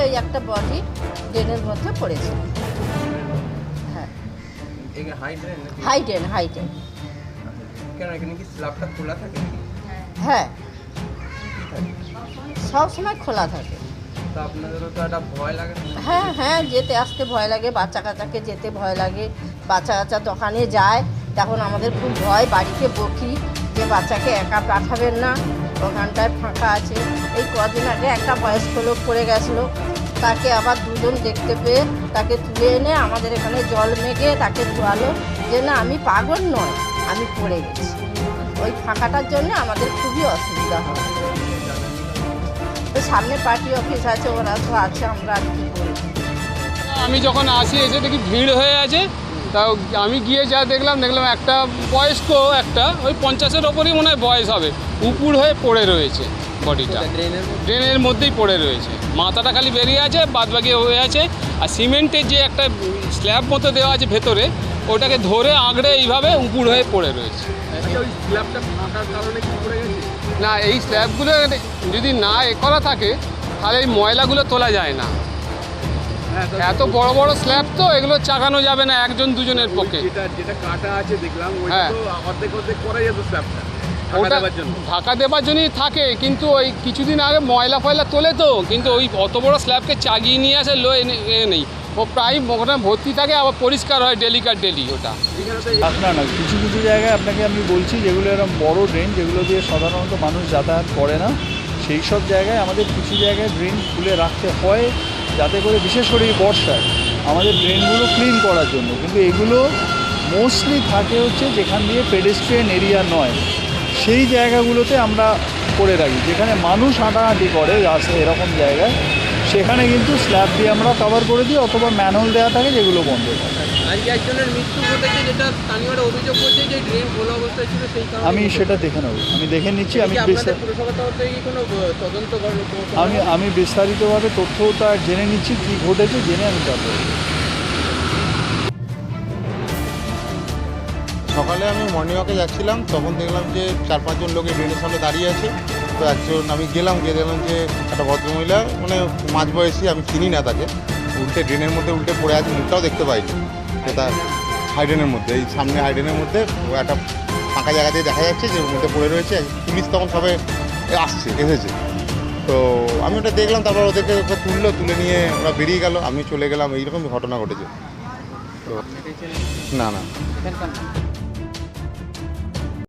ওই একটা বডি ড্রেনের মধ্যে পড়েছে। হ্যাঁ, হাই ড্রেন। কেন এখানে কি স্ল্যাবটা খোলা থাকে? হ্যাঁ, সব সময় খোলা থাকে। তো আপনাদেরও তো একটা ভয় লাগে না? হ্যাঁ, যেতে আসতে ভয় লাগে, বাচ্চা কাচ্চাকে যেতে ভয় লাগে। বাচ্চা কাচ্চা দোকানে যায়, তখন আমাদের খুব ভয়, বাড়িতে বকি যে বাচ্চাকে একা পাঠাবেন না, ওখানটায় ফাঁকা আছে। এই কদিন আগে একটা বয়স্ক লোক পড়ে গেছিলো, তাকে আবার দুজন দেখতে পেয়ে তাকে তুলে এনে আমাদের এখানে জল মেখে তাকে ধোয়ালো যে না আমি পাগল নয়, আমি পড়ে গেছি। ওই ফাঁকাটার জন্য আমাদের খুবই অসুবিধা হয়। তো সামনে পার্টি অফিস আছে, ওরা তো আছে, আমরা আর কি করি। আমি যখন আসি এসে দেখি ভিড় হয়ে আছে, তাও আমি গিয়ে যা দেখলাম একটা বয়স্ক একটা ওই 50-এর ওপরই মনে হয় বয়স হবে, উপুর হয়ে পড়ে রয়েছে বডিটা, ড্রেনের মধ্যেই পড়ে রয়েছে। মাথাটা খালি বেরিয়ে আছে, বাদবাকি হয়ে আছে। আর সিমেন্টের যে একটা স্ল্যাব মতো দেওয়া আছে ভেতরে, ওটাকে ধরে আঁকড়ে এইভাবে উপুর হয়ে পড়ে রয়েছে। না, এই স্ল্যাবগুলো যদি না করা থাকে তাহলে এই ময়লাগুলো তোলা যায় না। এত বড় বড় স্ল্যাব তো, এগুলো চাগানো যাবে না একজন দুজনের পক্ষে। যেটা কাটা আছে দেখলাম, হ্যাঁ, অর্ধেক করা যেত স্ল্যাবটা ওটা ঢাকা দেবার জন্যই থাকে, কিন্তু ওই কিছুদিন আগে ময়লা ফয়লা তোলে তো, কিন্তু ওই অত বড় স্ল্যাবকে চাগিয়ে নিয়ে আসে লো নেই, ও প্রায় ওখানে ভর্তি থাকে, আবার পরিষ্কার হয় ডেলি ওটা। না, কিছু কিছু জায়গায় আপনাকে আমি বলছি যেগুলো এরকম বড় ড্রেন, যেগুলো দিয়ে সাধারণত মানুষ যাতায়াত করে না, সেই সব জায়গায় আমাদের কিছু জায়গায় ড্রেন খুলে রাখতে হয়, যাতে করে বিশেষ করে এই বর্ষায় আমাদের ড্রেনগুলো ক্লিন করার জন্য। কিন্তু এগুলো মোস্টলি থাকে হচ্ছে যেখান দিয়ে পেডেস্ট্রিয়ান এরিয়া নয়, সেই জায়গাগুলোতে আমরা করে রাখি। যেখানে মানুষ হাঁটাহাঁটি করে রাস্তায় এরকম জায়গায়, সেখানে কিন্তু স্ল্যাব দিয়ে আমরা কভার করে দিই, অথবা ম্যানহোল দেওয়া থাকে যেগুলো বন্ধ থাকে। আজকে একজনের মৃত্যু ঘটেছে, যেটা স্থানীয়রা অভিযোগ করছে যে ড্রেন খোলা অবস্থায় ছিল, সেই কারণে। আমি সেটা দেখে নেব, আমি দেখে নিচ্ছি। পুরসভা তরফ থেকে কোনো তদন্ত আমি বিস্তারিতভাবে তথ্যটা জেনে নিচ্ছি, কী ঘটেছে জেনে আমি তারপরে। সকালে আমি মর্নিং ওয়াকে যাচ্ছিলাম, তখন দেখলাম যে 4-5 জন লোক এই ড্রেনের সামনে দাঁড়িয়ে আছে। তো একজন আমি গিয়ে দেখলাম যে একটা ভদ্রমহিলা, মানে মাঝবয়সী, আমি চিনি না তাকে, ড্রেনের মধ্যে উল্টে পড়ে আছে, মুখটাও দেখতে পাইনি। তো তার হাইড্রেনের মধ্যে, এই সামনে হাইড্রেনের মধ্যে একটা ফাঁকা জায়গা দিয়ে দেখা যাচ্ছে যে ওর মধ্যে পড়ে রয়েছে। পুলিশ তখন সবে এসেছে। তো আমি ওটা দেখলাম, তারপর ওদেরকে তুলে নিয়ে ওরা বেরিয়ে গেল, আমি চলে গেলাম। এইরকম ঘটনা ঘটেছে। তো না।